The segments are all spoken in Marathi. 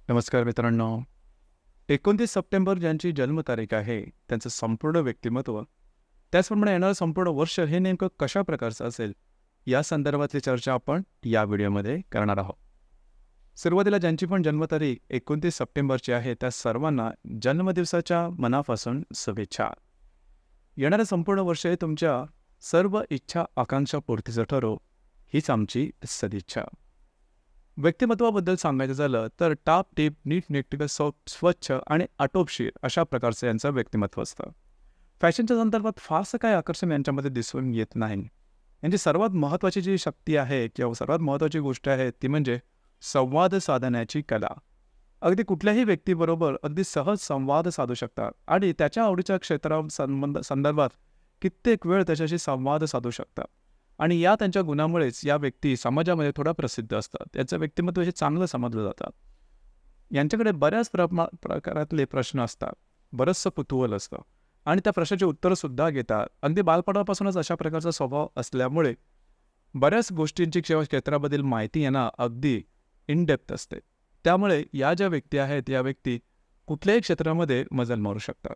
नमस्कार मित्रांनो. 29 सप्टेंबर ज्यांची जन्मतारीख आहे, त्यांचं संपूर्ण व्यक्तिमत्व, त्याचप्रमाणे येणारं संपूर्ण वर्ष हे नेमकं कशा प्रकारचं असेल, या संदर्भातली चर्चा आपण या व्हिडिओमध्ये करणार आहोत. सुरुवातीला ज्यांची पण जन्मतारीख 29 सप्टेंबरची आहे, त्या सर्वांना जन्मदिवसाच्या मनापासून शुभेच्छा. येणारं संपूर्ण वर्ष हे तुमच्या सर्व इच्छा, आकांक्षा पूर्तीचं ठरो, हीच आमची सदिच्छा. व्यक्तिमत्वाबद्दल सांगायचं झालं तर टापटीप, नीटनेटकं, स्वच्छ आणि आटोपशीर अशा प्रकारचं यांचं व्यक्तिमत्व असतं. फॅशनच्या संदर्भात फारसं काही आकर्षण यांच्यामध्ये दिसून येत नाही. यांची सर्वात महत्त्वाची जी शक्ती आहे किंवा सर्वात महत्त्वाची गोष्ट आहे ती म्हणजे संवाद साधण्याची कला. अगदी कुठल्याही व्यक्तीबरोबर अगदी सहज संवाद साधू शकतात आणि त्याच्या आवडीच्या संदर्भात कित्येक वेळ त्याच्याशी संवाद साधू शकतात. आणि या त्यांच्या गुणामुळेच या व्यक्ती समाजामध्ये थोडा प्रसिद्ध असतात. त्याचं व्यक्तिमत्व हे चांगलं समजलं जातं. यांच्याकडे बऱ्याच प्रकारातले प्रश्न असतात, बरंचसं कुतूहल असतं आणि त्या प्रश्नाची उत्तरंसुद्धा घेतात. अगदी बालपणापासूनच अशा प्रकारचा स्वभाव असल्यामुळे बऱ्याच गोष्टींची किंवा क्षेत्राबद्दल माहिती यांना अगदी इन डेप्थ असते. त्यामुळे या ज्या व्यक्ती आहेत, या व्यक्ती कुठल्याही क्षेत्रामध्ये मजल मारू शकतात.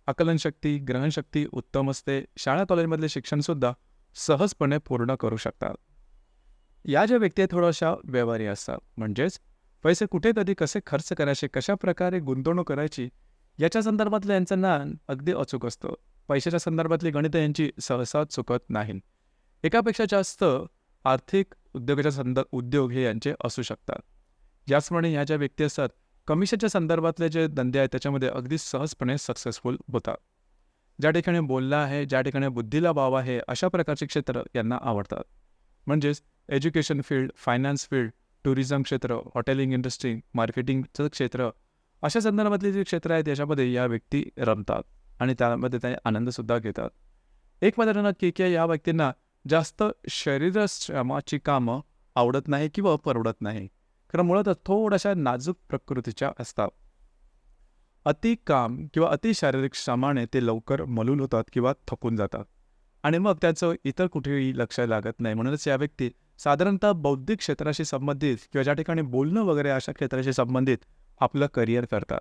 आकलनशक्ती, ग्रहणशक्ती उत्तम असते. शाळा कॉलेजमधले शिक्षणसुद्धा सहजपणे पूर्ण करू शकतात. या ज्या व्यक्ती आहेत थोड्याशा व्यवहारी असतात. म्हणजेच पैसे कुठे, कधी, कसे खर्च करायचे, कशा प्रकारे गुंतवणूक करायची, याच्या संदर्भातलं यांचं ज्ञान अगदी अचूक असतं. पैशाच्या संदर्भातली गणितं यांची सहसा चुकत नाही. एकापेक्षा जास्त आर्थिक उद्योग हे यांचे असू शकतात. याचप्रमाणे ह्या ज्या व्यक्ती असतात, कमिशनच्या संदर्भातले जे धंदे आहेत त्याच्यामध्ये अगदी सहजपणे सक्सेसफुल होतात. ज्या ठिकाणी बोलणं आहे, ज्या ठिकाणी बुद्धीला वाव आहे, अशा प्रकारचे क्षेत्र यांना आवडतात. म्हणजेच education field, finance field, tourism क्षेत्र, हॉटेलिंग इंडस्ट्री, मार्केटिंगचं क्षेत्र, अशा संदर्भातले जे क्षेत्र आहेत याच्यामध्ये या व्यक्ती रमतात आणि त्यामध्ये ते आनंदसुद्धा घेतात. एक मात्र नक्की की या व्यक्तींना जास्त शरीरश्रमाची कामं आवडत नाही किंवा परवडत नाही. कारण मुळातच थोड्याशा नाजूक प्रकृतीच्या असतात. अति काम किंवा अति शारीरिक श्रमाने ते लवकर मलूल होतात किंवा थकून जातात आणि मग त्याचं इतर कुठेही लक्ष लागत नाही. म्हणूनच या व्यक्ती साधारणतः बौद्धिक क्षेत्राशी संबंधित किंवा ज्या ठिकाणी बोलणं वगैरे अशा क्षेत्राशी संबंधित आपलं करिअर करतात.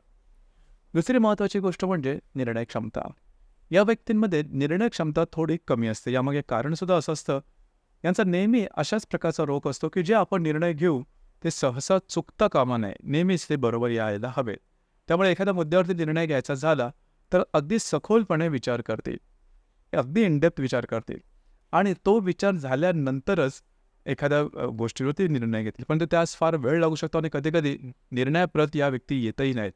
दुसरी महत्त्वाची गोष्ट म्हणजे निर्णय क्षमता. या व्यक्तींमध्ये निर्णय क्षमता थोडी कमी असते. यामागे कारणसुद्धा असं असतं, यांचा नेहमी अशाच प्रकारचा रोग असतो की जे आपण निर्णय घेऊ ते सहसा चुकता कामा नये. नेहमीच ते बरोबर यायला हवेत. त्यामुळे एखाद्या मुद्द्यावरती निर्णय घ्यायचा झाला तर अगदी सखोलपणे विचार करतील, अगदी इनडेप्थ विचार करतील आणि तो विचार झाल्यानंतरच एखाद्या गोष्टीवरती निर्णय घेतील. पण त्यास फार वेळ लागू शकतो आणि कधीकधी निर्णयाप्रत या व्यक्ती येतही नाहीत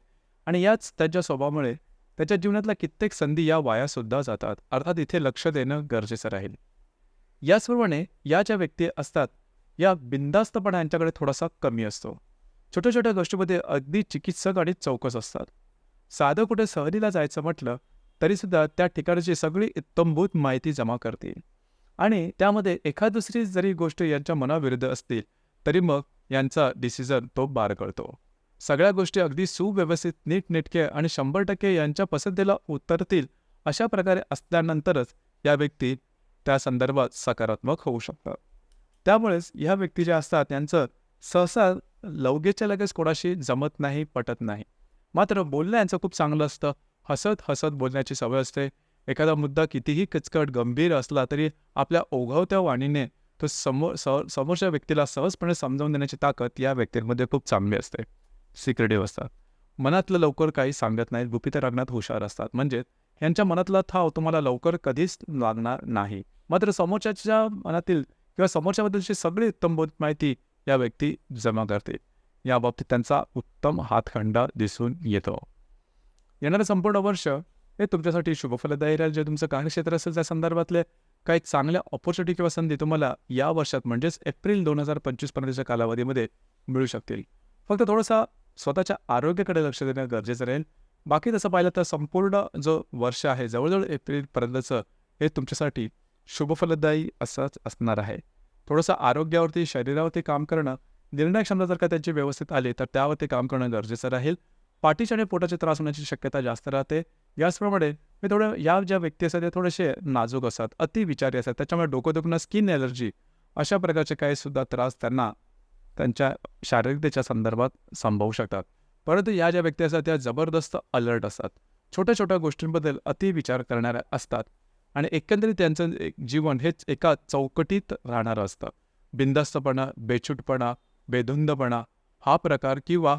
आणि याच त्यांच्या स्वभावामुळे त्याच्या जीवनातल्या कित्येक संधी या वायासुद्धा जातात. अर्थात इथे लक्ष देणं गरजेचं राहील. याचप्रमाणे या ज्या व्यक्ती असतात, या बिनधास्तपणा यांच्याकडे थोडासा कमी असतो. छोट्या छोट्या गोष्टीमध्ये अगदी चिकित्सक आणि चौकस असतात. साधं कुठे सहलीला जायचं म्हटलं तरीसुद्धा त्या ठिकाणची सगळी इत्थंभूत माहिती जमा करतील आणि त्यामध्ये एखाद दुसरी जरी गोष्ट यांच्या मनाविरुद्ध असतील तरी मग यांचा डिसिजन तो बाळगतो. सगळ्या गोष्टी अगदी सुव्यवस्थित, नीटनेटके आणि 100% यांच्या पसंतीला उतरतील अशा प्रकारे असल्यानंतरच या व्यक्ती त्या संदर्भात सकारात्मक होऊ शकतात. त्यामुळेच ह्या व्यक्ती ज्या असतात त्यांचं सहसा लगेचच्या लगेच कोणाशी जमत नाही, पटत नाही. मात्र बोलणं यांचं खूप चांगलं असतं. हसत हसत बोलण्याची सवय असते. एखादा मुद्दा कितीही किचकट, गंभीर असला तरी आपल्या ओघवत्या वाणीने तो समोरच्या व्यक्तीला सहजपणे समजावून देण्याची ताकद या व्यक्तींमध्ये खूप चांगली असते. सिक्रेटिव्ह असतात. मनातलं लवकर काही सांगत नाहीत, गुपित रंगणात हुशार असतात. म्हणजे यांच्या मनातला ठाव तुम्हाला लवकर कधीच लागणार नाही. मात्र समोरच्याच्या मनातील किंवा समोरच्याबद्दलची सगळी उत्तमभूत माहिती या व्यक्ती जमा करते. याबाबतीत त्यांचा उत्तम हातखंडा दिसून येतो. येणारं संपूर्ण वर्ष हे तुमच्यासाठी शुभफलदायी राहील. जे तुमचं कार्यक्षेत्र असेल त्या संदर्भातले काही चांगल्या ऑपॉर्च्युनिटी किंवा संधी तुम्हाला या वर्षात म्हणजेच एप्रिल 2025 पर्यंतच्या कालावधीमध्ये मिळू शकतील. फक्त थोडंसं स्वतःच्या आरोग्याकडे लक्ष देणं गरजेचं राहील. बाकी तसं पाहिलं तर संपूर्ण जो वर्ष आहे जवळजवळ एप्रिलपर्यंतचं हे तुमच्यासाठी शुभफलदायी असंच असणार आहे. थोडंसं आरोग्यावरती, शरीरावरती काम करणं, निर्णय क्षमता जर का त्यांची व्यवस्थित आली तर त्यावरती काम करणं गरजेचं राहील. पाठीचे आणि पोटाचे त्रास होण्याची शक्यता जास्त राहते. याचप्रमाणे मी थोडं या ज्या व्यक्ती असतात ते थोडेसे नाजूक असतात, अतिविचारी असतात. त्याच्यामुळे डोकं दुखणं, स्किन ॲलर्जी अशा प्रकारचे काही सुद्धा त्रास त्यांना त्यांच्या शारीरिकतेच्या संदर्भात संभवू शकतात. परंतु या ज्या व्यक्ती असतात त्या जबरदस्त अलर्ट असतात. छोट्या छोट्या गोष्टींबद्दल अति विचार करणाऱ्या असतात आणि एकंदरीत त्यांचं जीवन हेच एका चौकटीत राहणारं असतं. बिनधास्तपणा, बेछूटपणा, बेधुंदपणा हा प्रकार किंवा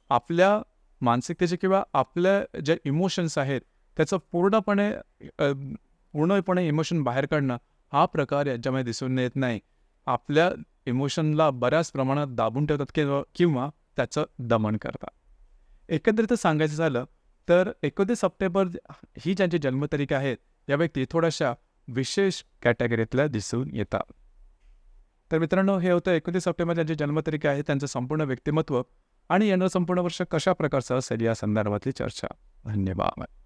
आपल्या मानसिकतेचे किंवा आपल्या जे इमोशन्स आहेत त्याचं पूर्णपणे इमोशन बाहेर काढणं हा प्रकार याच्यामध्ये दिसून येत नाही. आपल्या इमोशनला बऱ्याच प्रमाणात दाबून ठेवतात किंवा त्याचं दमन करतात. एकंदरीतच सांगायचं झालं तर 29 सप्टेंबर ही ज्यांची जन्मतारीख आहे या व्यक्ती थोड्याशा विशेष कॅटेगरीतल्या दिसून येतात. तर मित्रांनो, हे होतं 29 सप्टेंबर ज्यांची जन्मतारीख आहे त्यांचं संपूर्ण व्यक्तिमत्व आणि येणारं संपूर्ण वर्ष कशा प्रकारचं असेल या संदर्भातली चर्चा. धन्यवाद.